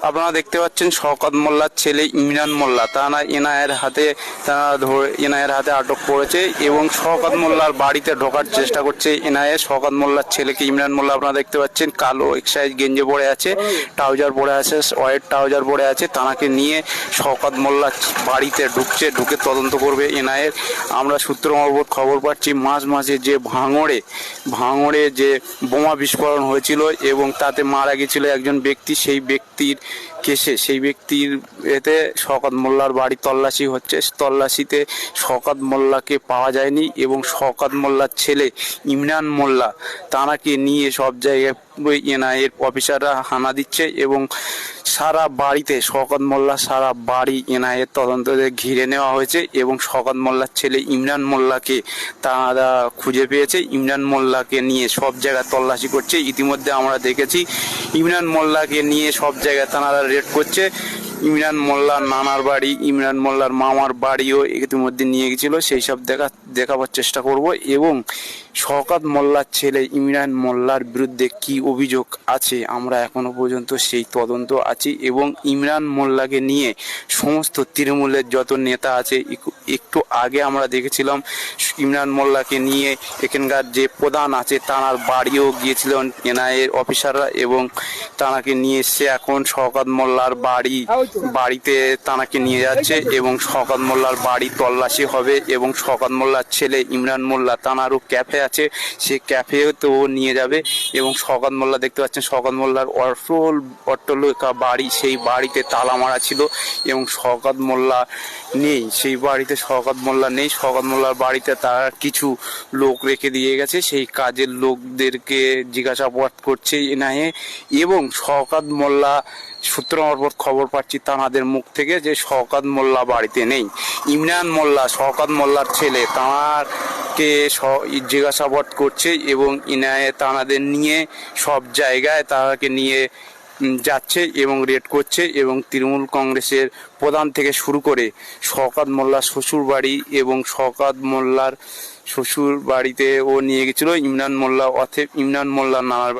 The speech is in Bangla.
আপনারা দেখতে পাচ্ছেন শওকত মোল্লার ছেলে ইমরান মোল্লা তারা এনআইএর হাতে আটক করেছে এবং শওকত মোল্লার বাড়িতে ঢোকার চেষ্টা করছে এনআইএ। শওকত মোল্লার ছেলেকে ইমরান মোল্লা আপনারা দেখতে পাচ্ছেন কালো এক্সাইজ গেঞ্জি পরে আছে, ট্রাউজার পরে আছে, হোয়াইট ট্রাউজার পরে আছে। তাকে নিয়ে শওকত মোল্লার বাড়িতে ঢুকে তদন্ত করবে এনআইএ। আমরা সূত্র মারফত খবর পাচ্ছি মাঝে যে ভাঙড়ে যে বোমা বিস্ফোরণ হয়েছিল এবং তাতে মারা গেছিল একজন ব্যক্তি, সেই ব্যক্তির এতে শওকত মোল্লার বাড়ি তল্লাশি হচ্ছে। তল্লাশিতে শওকত মোল্লাকে পাওয়া যায়নি এবং শওকত মোল্লার ছেলে ইমরান মোল্লা তাকে নিয়ে সব জায়গায় এনআইএর অফিসাররা হানা দিচ্ছে এবং সারা বাড়িতে শওকত মোল্লা সারা বাড়ি এনআইএর তদন্তে ঘিরে নেওয়া হয়েছে এবং শওকত মোল্লার ছেলে ইমরান মোল্লাকে তারা খুঁজে পেয়েছে। ইমরান মোল্লাকে নিয়ে সব জায়গায় তল্লাশি করছে। ইতিমধ্যে আমরা দেখেছি ইমরান মোল্লাকে নিয়ে সব জায়গায় তারা রেড করছে। ইমরান মোল্লার নানার বাড়ি, ইমরান মোল্লার মামার বাড়িও ইতিমধ্যে নিয়ে গেছিল, সেই সব দেখাবার চেষ্টা করব এবং শওকত মোল্লার ছেলে ইমরান মোল্লার বিরুদ্ধে কি অভিযোগ আছে আমরা এখনো পর্যন্ত সেই তদন্ত আছি এবং ইমরান মোল্লাকে নিয়ে সমস্ত তৃণমূলের যত নেতা আছে, একটু আগে আমরা দেখেছিলাম ইমরান মোল্লাকে নিয়ে এখানকার যে প্রধান আছে তার বাড়িও গিয়েছিলেন এনআইএর অফিসাররা এবং তাকে নিয়ে এসছে। এখন শওকত মোল্লার বাড়িতে তাকে নিয়ে যাচ্ছে এবং শওকত মোল্লার বাড়ি তল্লাশি হবে এবং শওকত মোল্লার ছেলে ইমরান মোল্লা তারও ক্যাফে আছে, সে ক্যাফেতেও নিয়ে যাবে এবং শওকত মোল্লা দেখতে পাচ্ছেন শওকত মোল্লার অট্টালিকা বাড়ি, সেই বাড়িতে তালা মারা ছিল এবং শওকত মোল্লা নেই, সেই বাড়িতে শওকত মোল্লা নেই। শওকত মোল্লার বাড়িতে তারা কিছু লোক রেখে দিয়ে গেছে, সেই কাজের লোকদেরকে জিজ্ঞাসাবাদ করছে এনআইএ এবং শওকত মোল্লা সূত্র মারফত খবর পাচ্ছি তাদের মুখ থেকে যে শওকত মোল্লা বাড়িতে নেই। ইমরান মোল্লা শওকত মোল্লার ছেলে তাকে জিজ্ঞাসাবাদ করছে এবং এনআইএ তাদের নিয়ে সব জায়গায় তাকে নিয়ে যাচ্ছে এবং রেড করছে এবং তৃণমূল কংগ্রেসের প্রধান থেকে শুরু করে শওকত মোল্লার শ্বশুর বাড়ি এবং শওকত মোল্লার শ্বশুর বাড়িতে ও নিয়ে গেছিল ইমরান মোল্লা, অতএব ইমরান মোল্লার নানার